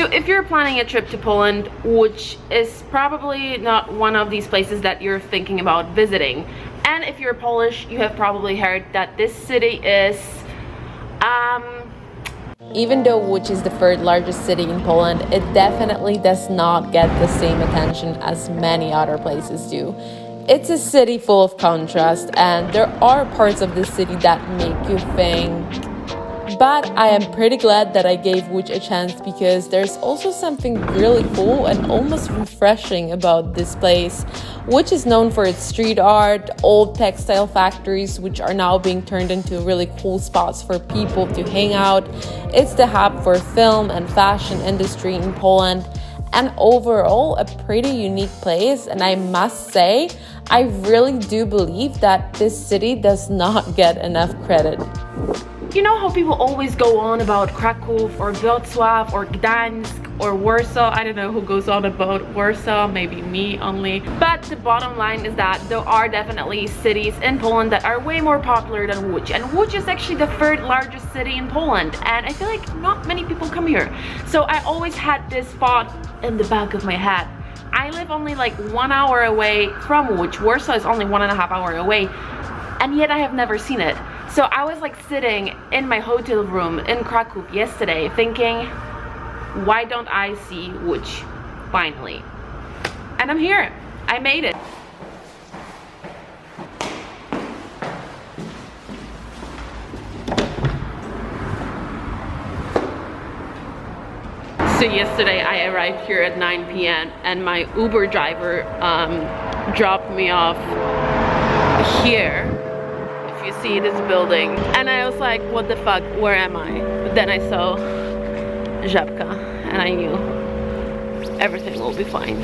So if you're planning a trip to Poland, which is probably not one of these places that you're thinking about visiting, and if you're Polish, you have probably heard that this city is even though Łódź is the third largest city in Poland, it definitely does not get the same attention as many other places do. It's a city full of contrast, and there are parts of the city that make you think. But I am pretty glad that I gave Łódź a chance, because there's also something really cool and almost refreshing about this place. Łódź is known for its street art, old textile factories, which are now being turned into really cool spots for people to hang out. It's the hub for film and fashion industry in Poland, and overall a pretty unique place. And I must say, I really do believe that this city does not get enough credit. You know how people always go on about Kraków or Wrocław or Gdańsk or Warsaw? I don't know who goes on about Warsaw, maybe me only. But the bottom line is that there are definitely cities in Poland that are way more popular than Łódź. And Łódź is actually the third largest city in Poland. And I feel like not many people come here. So I always had this thought in the back of my head. I live only like 1 hour away from Łódź. Warsaw is only 1.5 hours away. And yet I have never seen it. So I was like sitting in my hotel room in Kraków yesterday thinking, why don't I see Łódź finally? And I'm here. I made it. So yesterday I arrived here at 9 p.m. and my Uber driver dropped me off here. You see this building, and I was like, what the fuck, where am I? But then I saw Żabka and I knew everything will be fine.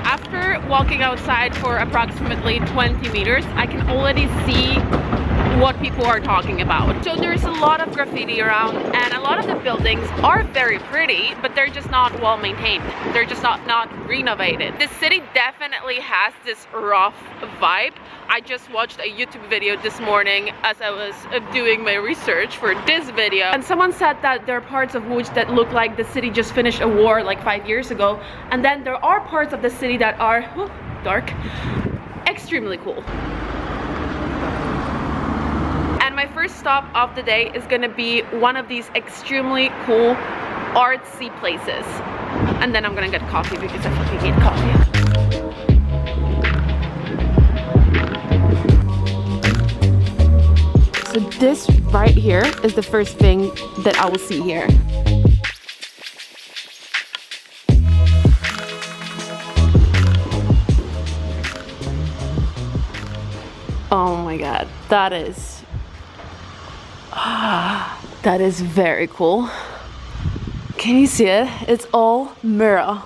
After walking outside for approximately 20 meters, I can already see what people are talking about. So there's a lot of graffiti around, and a lot of the buildings are very pretty, but they're just not well maintained. They're just not renovated. The city definitely has this rough vibe. I just watched a YouTube video this morning as I was doing my research for this video, and someone said that there are parts of Łódź that look like the city just finished a war like 5 years ago, and then there are parts of the city that are dark, extremely cool. My first stop of the day is gonna be one of these extremely cool artsy places, and then I'm gonna get coffee because I fucking hate coffee. So this right here is the first thing that I will see here. Oh my god, that is very cool. Can you see it? It's all mirror.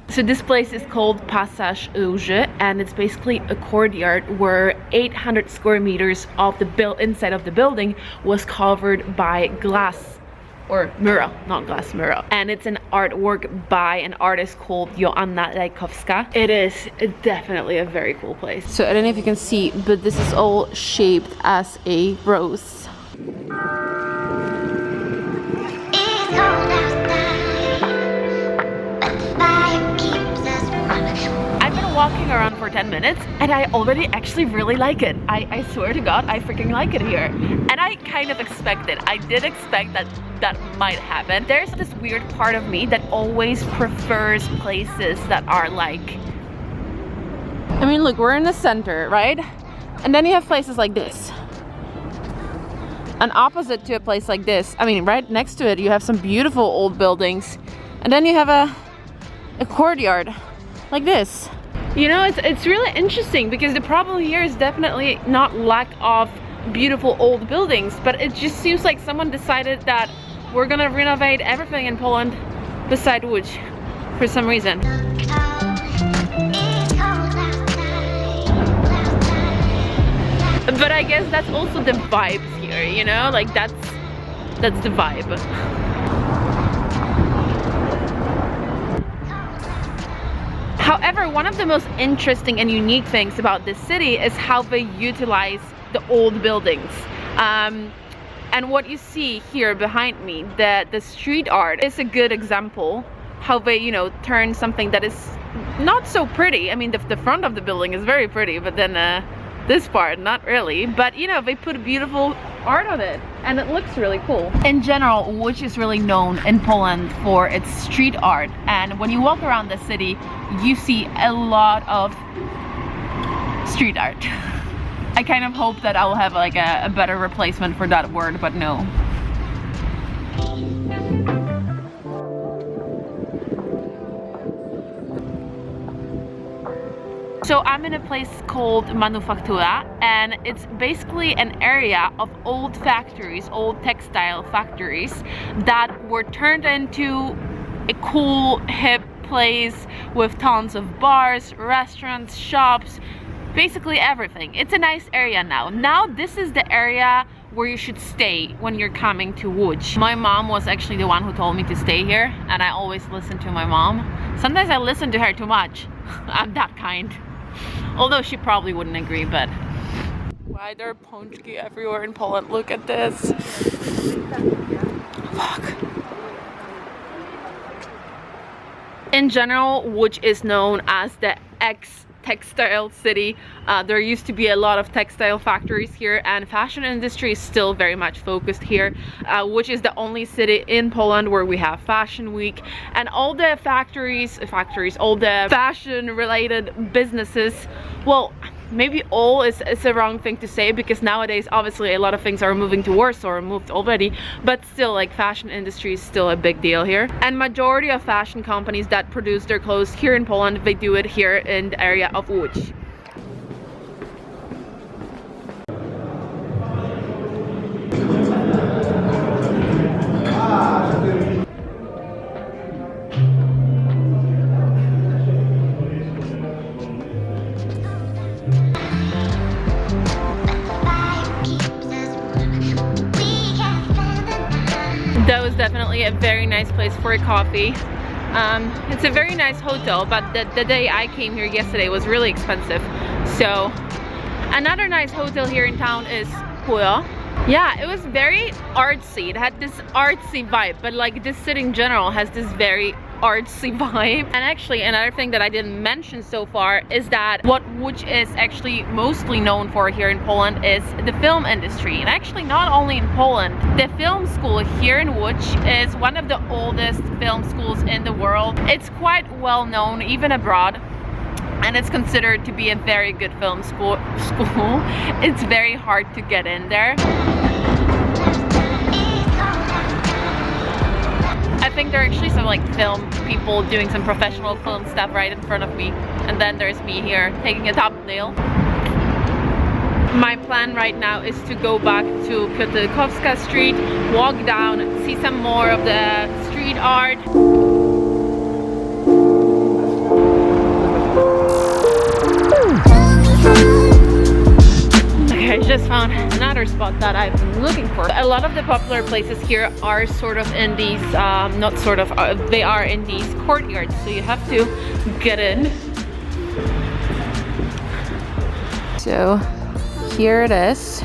So this place is called Pasaż Róży, and it's basically a courtyard where 800 square meters of the inside of the building was covered by glass or mirror, not glass, mirror. And it's an artwork by an artist called Joanna Rajkowska. It is definitely a very cool place. So I don't know if you can see, but this is all shaped as a rose. I've been walking around for 10 minutes and I already actually really like it. I swear to God, I freaking like it here. And I kind of expected, I did expect that might happen. There's this weird part of me that always prefers places that are like, I mean, look, we're in the center, right? And then you have places like this. And opposite to a place like this, I mean, right next to it, you have some beautiful old buildings. And then you have a courtyard like this. You know, it's really interesting because the problem here is definitely not lack of beautiful old buildings, but it just seems like someone decided that we're gonna renovate everything in Poland beside Łódź for some reason. But I guess that's also the vibes here, you know, like that's the vibe. However, one of the most interesting and unique things about this city is how they utilize the old buildings. And what you see here behind me, the street art, is a good example how they, you know, turn something that is not so pretty. I mean, the front of the building is very pretty, but then this part, not really. But, you know, they put beautiful art on it, and it looks really cool. In general, Łódź is really known in Poland for its street art. And when you walk around the city, you see a lot of street art. I kind of hope that I will have like a better replacement for that word, but no. So I'm in a place called Manufaktura, and it's basically an area of old factories, old textile factories that were turned into a cool, hip place with tons of bars, restaurants, shops, basically everything. It's a nice area now. Now this is the area where you should stay when you're coming to Łódź. My mom was actually the one who told me to stay here, and I always listen to my mom. Sometimes I listen to her too much. I'm that kind. Although she probably wouldn't agree, but... Why are there pączki everywhere in Poland? Look at this. Fuck. In general, Łódź is known as the ex-textile city. There used to be a lot of textile factories here, and fashion industry is still very much focused here. Łódź is the only city in Poland where we have Fashion Week, and all the factories, all the fashion related businesses, well, maybe all is a wrong thing to say, because nowadays obviously a lot of things are moving to Warsaw or moved already, but still, like, fashion industry is still a big deal here. And majority of fashion companies that produce their clothes here in Poland, they do it here in the area of Łódź. That was definitely a very nice place for a coffee. It's a very nice hotel, but the day I came here yesterday was really expensive. So another nice hotel here in town is Kaja. Yeah, it was very artsy. It had this artsy vibe, but like this city in general has this very artsy vibe. And actually another thing that I didn't mention so far is that what Łódź is actually mostly known for here in Poland is the film industry. And actually not only in Poland, the film school here in Łódź is one of the oldest film schools in the world. It's quite well known even abroad, and it's considered to be a very good film school. It's very hard to get in there. I think there are actually some like film people doing some professional film stuff right in front of me, and then there's me here taking a thumbnail. My plan right now is to go back to Piotrkowska street, walk down, see some more of the street art. I just found another spot that I've been looking for. A lot of the popular places here are sort of in these, they are in these courtyards, so you have to get in. So here it is.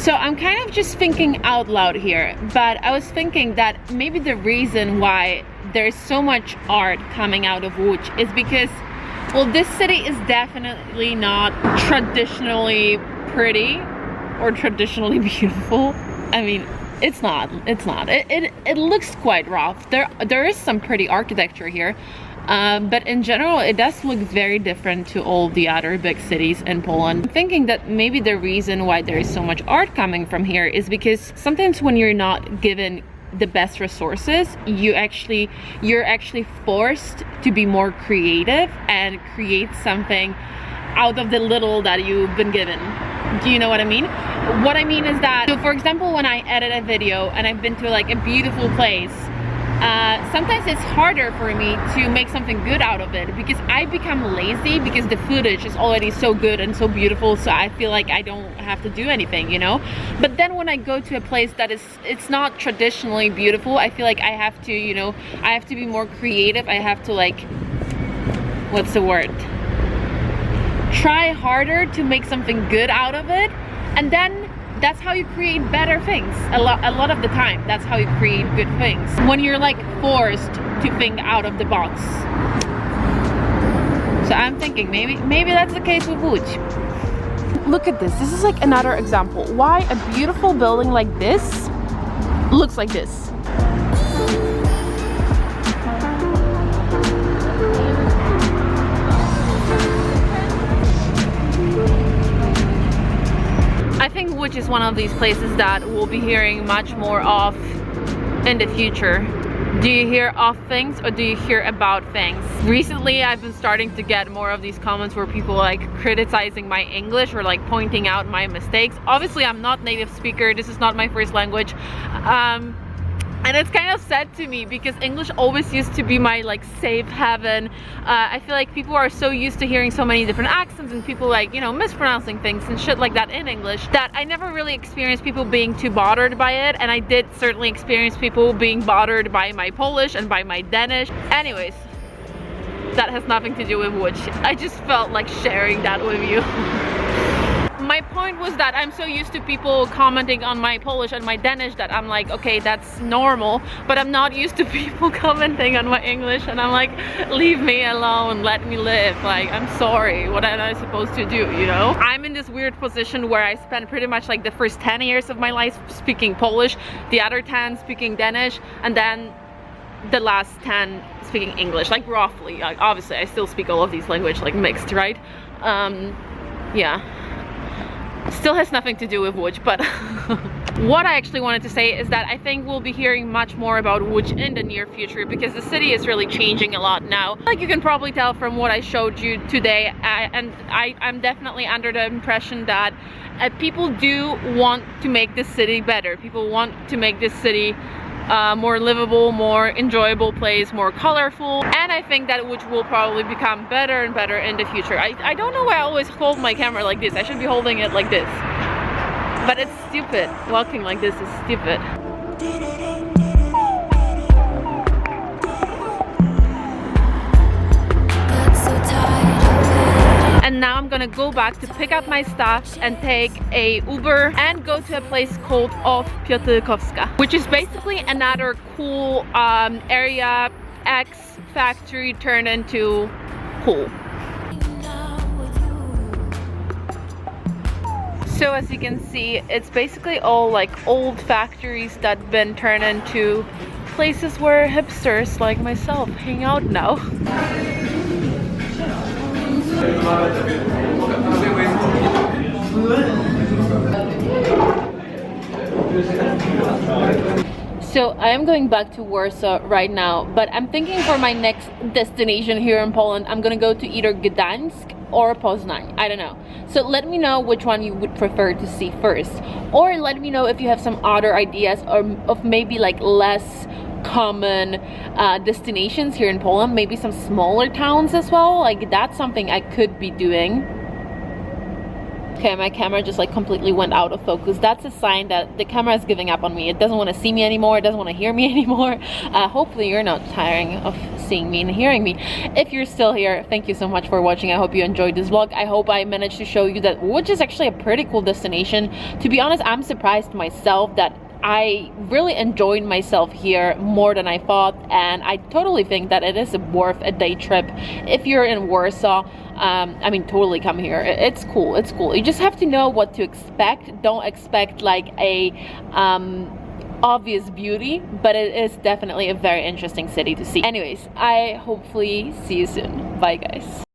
So I'm kind of just thinking out loud here, but I was thinking that maybe the reason why there's so much art coming out of Łódź is because, well, this city is definitely not traditionally pretty or traditionally beautiful. I mean, it's not. It looks quite rough. There is some pretty architecture here, but in general, it does look very different to all the other big cities in Poland. I'm thinking that maybe the reason why there is so much art coming from here is because sometimes when you're not given the best resources, you're actually forced to be more creative and create something out of the little that you've been given. Do you know what I mean? What I mean is that, so for example, when I edit a video and I've been to like a beautiful place, sometimes it's harder for me to make something good out of it because I become lazy because the footage is already so good and so beautiful, so I feel like I don't have to do anything, you know. But then when I go to a place that it's not traditionally beautiful, I feel like I have to, you know, I have to be more creative. I have to, like, what's the word, try harder to make something good out of it, and then that's how you create better things. A lot of the time, that's how you create good things. When you're like forced to think out of the box. So I'm thinking maybe that's the case with Łódź. Look at this. This is like another example. Why a beautiful building like this looks like this. I think Łódź is one of these places that we'll be hearing much more of in the future. Do you hear of things or do you hear about things? Recently I've been starting to get more of these comments where people like criticizing my English or like pointing out my mistakes. Obviously I'm not native speaker, this is not my first language. And it's kind of sad to me because English always used to be my like safe haven. I feel like people are so used to hearing so many different accents and people like, you know, mispronouncing things and shit like that in English that I never really experienced people being too bothered by it. And I did certainly experience people being bothered by my Polish and by my Danish. Anyways, that has nothing to do with Łódź. I just felt like sharing that with you. My point was that I'm so used to people commenting on my Polish and my Danish that I'm like, okay, that's normal, but I'm not used to people commenting on my English, and I'm like, leave me alone, let me live. Like, I'm sorry, what am I supposed to do, you know? I'm in this weird position where I spent pretty much like the first 10 years of my life speaking Polish, the other 10 speaking Danish, and then the last 10 speaking English, like roughly. Like, obviously I still speak all of these languages like mixed, right? Yeah. Still has nothing to do with Łódź, but what I actually wanted to say is that I think we'll be hearing much more about Łódź in the near future because the city is really changing a lot now. Like you can probably tell from what I showed you today, I'm definitely under the impression that people do want to make this city better. People want to make this city more livable, more enjoyable place, more colorful, and I think that Łódź will probably become better and better in the future. I don't know why I always hold my camera like this. I should be holding it like this, but it's stupid. Walking like this is stupid. And now I'm gonna go back to pick up my stuff and take a Uber and go to a place called Piotrkowska, which is basically another cool area, X factory turned into pool. So as you can see, it's basically all like old factories that have been turned into places where hipsters like myself hang out now. So I am going back to Warsaw right now, but I'm thinking for my next destination here in Poland, I'm gonna go to either Gdańsk or Poznań. I don't know. So let me know which one you would prefer to see first, or let me know if you have some other ideas or of maybe like less common destinations here in Poland, maybe some smaller towns as well. Like that's something I could be doing. Okay, my camera just like completely went out of focus. That's a sign that the camera is giving up on me. It doesn't want to see me anymore. It doesn't want to hear me anymore. Hopefully you're not tiring of seeing me and hearing me. If you're still here, thank you so much for watching. I hope you enjoyed this vlog. I hope I managed to show you that Łódź is actually a pretty cool destination. To be honest, I'm surprised myself that I really enjoyed myself here more than I thought, and I totally think that it is worth a day trip. If you're in Warsaw, I mean, totally come here. It's cool, it's cool. You just have to know what to expect. Don't expect like a obvious beauty, but it is definitely a very interesting city to see. Anyways, I hopefully see you soon. Bye guys.